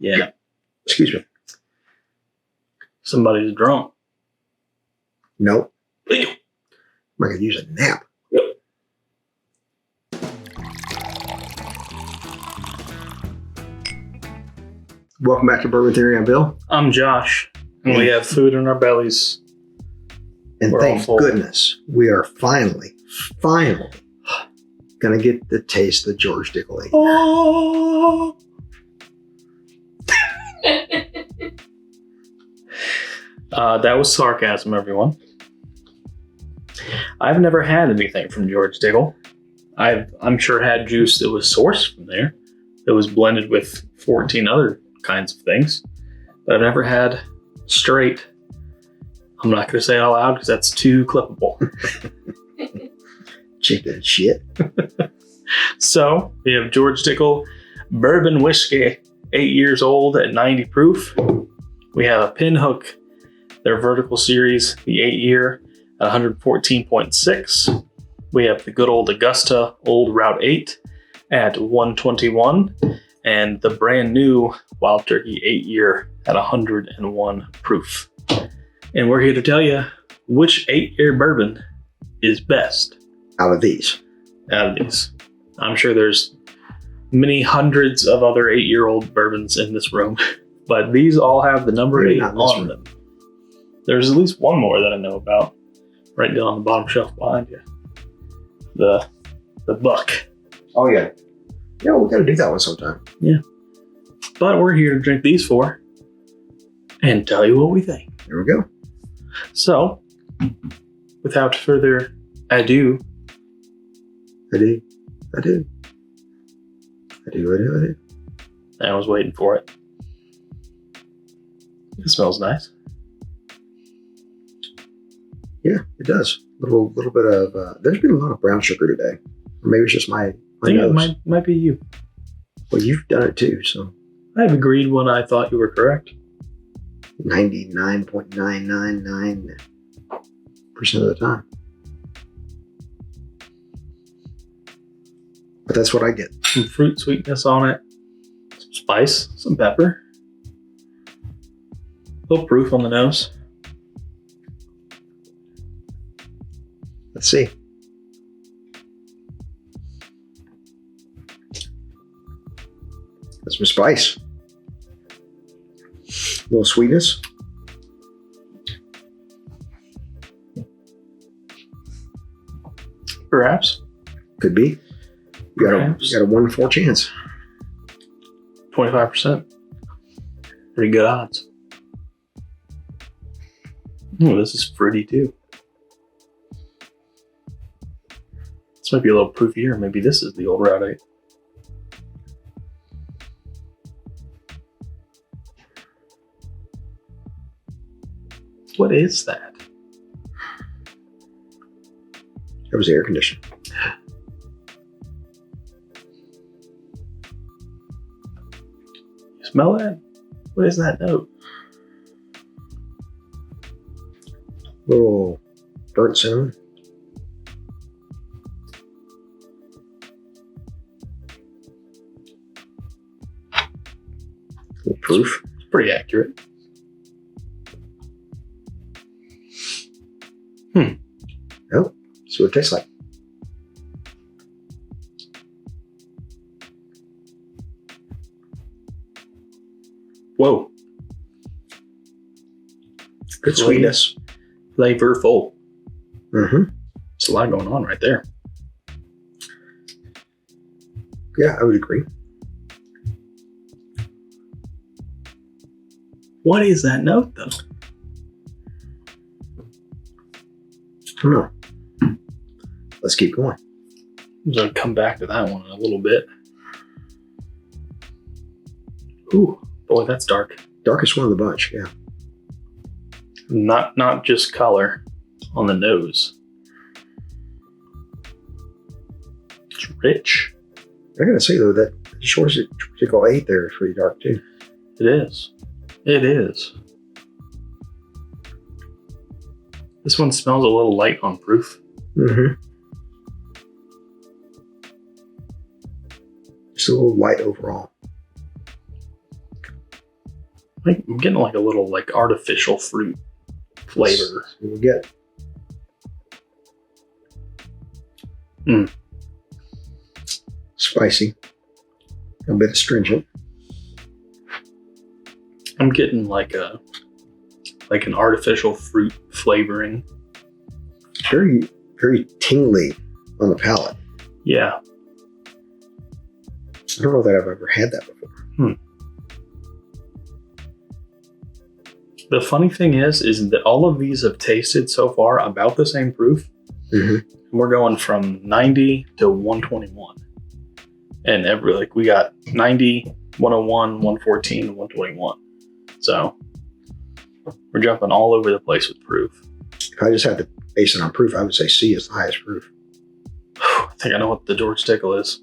Yeah. Excuse me. Somebody's drunk. Nope. I'm going to use a nap. Welcome back to Bourbon Theory. I'm Bill. I'm Josh. And we have food in our bellies. And We're thank goodness we are finally going to get the taste of the George Dickel 8. Oh. That was sarcasm, everyone. I've never had anything from George Dickel. I'm sure had juice that was sourced from there. That was blended with 14 other kinds of things. But I've never had straight. I'm not going to say it out loud because that's too clippable. Chicken shit. So, we have George Dickel Bourbon Whiskey, 8 years old at 90 proof. We have a Pinhook, their vertical series, the 8-year at 114.6. We have the good old Augusta Old Route 8 at 121. And the brand new Wild Turkey 8-year at 101 proof. And we're here to tell you which 8-year bourbon is best. Out of these. I'm sure there's many hundreds of other 8-year-old bourbons in this room, but these all have the number 8 on them. There's at least one more that I know about, right down on the bottom shelf behind you. The Buck. Oh, yeah. Yeah, we got to do that one sometime. Yeah. But we're here to drink these four and tell you what we think. There we go. So, without further ado. I was waiting for it. It smells nice. Yeah, it does. A little bit of, there's been a lot of brown sugar today. Or maybe it's just my nose. It might be you. Well, you've done it too, so. I've agreed when I thought you were correct. 99.999% of the time. But that's what I get. Some fruit sweetness on it. Some spice. Some pepper. A little proof on the nose. Let's see. That's some spice. A little sweetness. Perhaps. Could be. You got a 1 in 4 chance. 25%. Pretty good odds. Oh, this is fruity too. This might be a little proofier. Maybe this is the old Route 8. What is that? That was air conditioning. You smell that? What is that note? Little burnt cinnamon. Little proof. It's pretty accurate. Oh, see what it tastes like. Whoa. Good sweetness. Flavorful. Mm-hmm. There's a lot going on right there. Yeah, I would agree. What is that note, though? I don't know. Let's keep going. I'm going to come back to that one in a little bit. Ooh, boy, that's dark. Darkest one of the bunch, yeah. Not just color on the nose. It's rich. I gotta say though, that George Dickel 8 there is pretty dark too. It is. It is. This one smells a little light on proof. Mm-hmm. Just a little light overall. Like, I'm getting like a little like artificial fruit flavor. We get. Spicy. A bit astringent. I'm getting like an artificial fruit flavoring. Very, very tingly on the palate. Yeah. I don't know that I've ever had that before. The funny thing is that all of these have tasted so far about the same proof. Mm-hmm. We're going from 90 to 121. And we got 90, 101, 114, and 121. So we're jumping all over the place with proof. If I just had to base it on proof, I would say C is the highest proof. I think I know what the George Tickle is.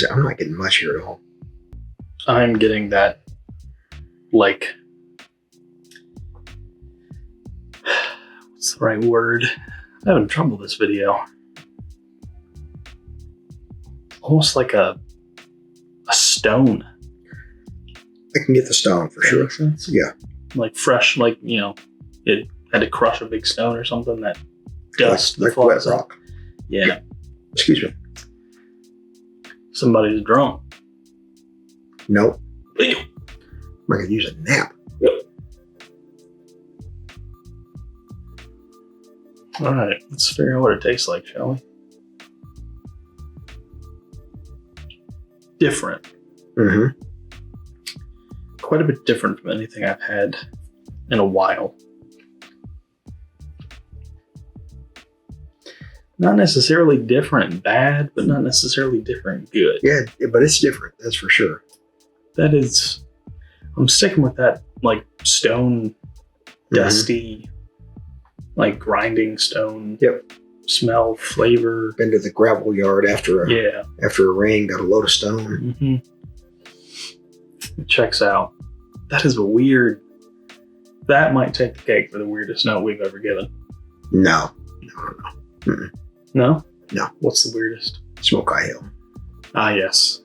I'm not getting much here at all. I'm getting that, like, what's the right word? I'm having trouble with this video. Almost like a stone. I can get the stone for sure. Makes sense? Yeah. Like fresh, like, it had to crush a big stone or something, that dust. Like wet rock. Yeah. Excuse me. Somebody's drunk. Nope. I'm going to use a nap. Yep. All right, let's figure out what it tastes like, shall we? Different. Mm-hmm. Quite a bit different from anything I've had in a while. Not necessarily different bad, but not necessarily different good. Yeah, but it's different. That's for sure. I'm sticking with that, like, stone, dusty, like grinding stone. Yep. Smell, flavor. Been to the gravel yard after a rain, got a load of stone. Mm-hmm. It checks out. That is weird. That might take the cake for the weirdest note we've ever given. No. Mm-mm. No? No. What's the weirdest? Smoke Eye Hill. Ah, yes.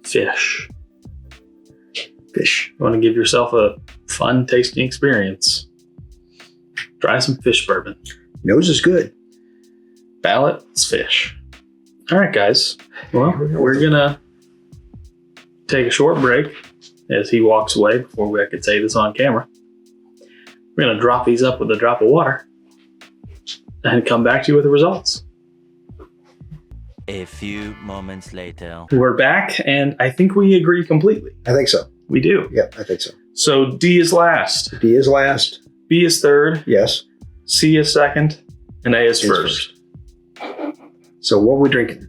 Fish. Fish. You want to give yourself a fun tasting experience? Try some fish bourbon. Nose is good. Palate, it's fish. All right, guys. Well, we're going to take a short break as he walks away before I could say this on camera. We're going to drop these up with a drop of water and come back to you with the results. A few moments later. We're back, and I think we agree completely. I think so. We do. Yep, I think so. So D is last, D is last. B is third, Yes. C is second, and A is A is first. So what are we drinking?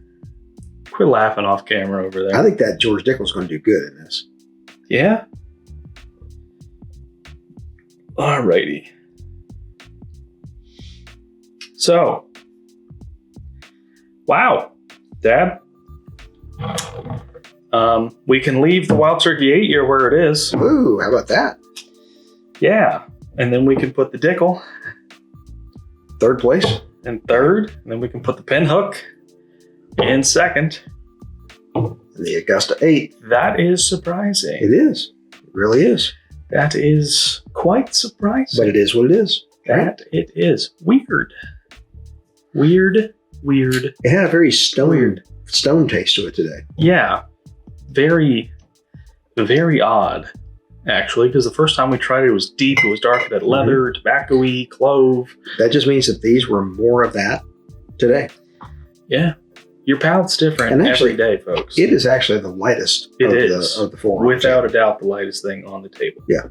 Quit laughing off camera over there. I think that George Dickel's going to do good in this. Yeah? Alrighty. So, wow, Dad. We can leave the Wild Turkey 8-year where it is. Ooh, how about that? Yeah. And then we can put the Dickel Third place? in third. And then we can put the Pinhook in second. And the Augusta 8. That is surprising. It is. It really is. That is quite surprising. But it is what it is. That it is. Weird. Weird. It had a very stone taste to it today. Yeah. Very, very odd, actually, because the first time we tried it was deep. It was dark. It had leather, tobacco-y, clove. That just means that these were more of that today. Yeah. Your palate's different And actually, every day, folks. It is actually the lightest of the four. Without a doubt, the lightest thing on the table. Yeah.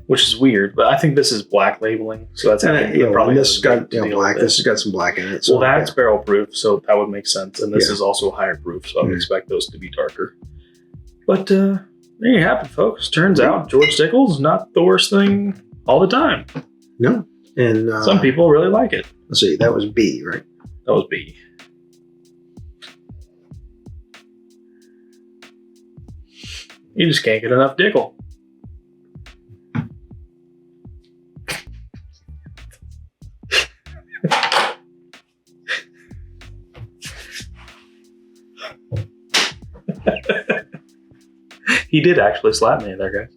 Which is weird, but I think this is black labeling, so that's probably this has got black. This has got some black in it. So, well, that's barrel proof, so that would make sense, and this Yeah. is also higher proof, so I would expect those to be darker. But there you have it, folks. Turns out George Dickel's not the worst thing all the time. No, and Some people really like it. Let's see, that was B, right? That was B. You just can't get enough Dickel. He did actually slap me there, guys.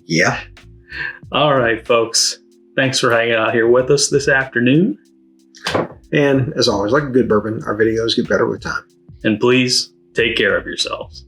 Yeah. All right, folks. Thanks for hanging out here with us this afternoon. And as always, like a good bourbon, our videos get better with time. And please take care of yourselves.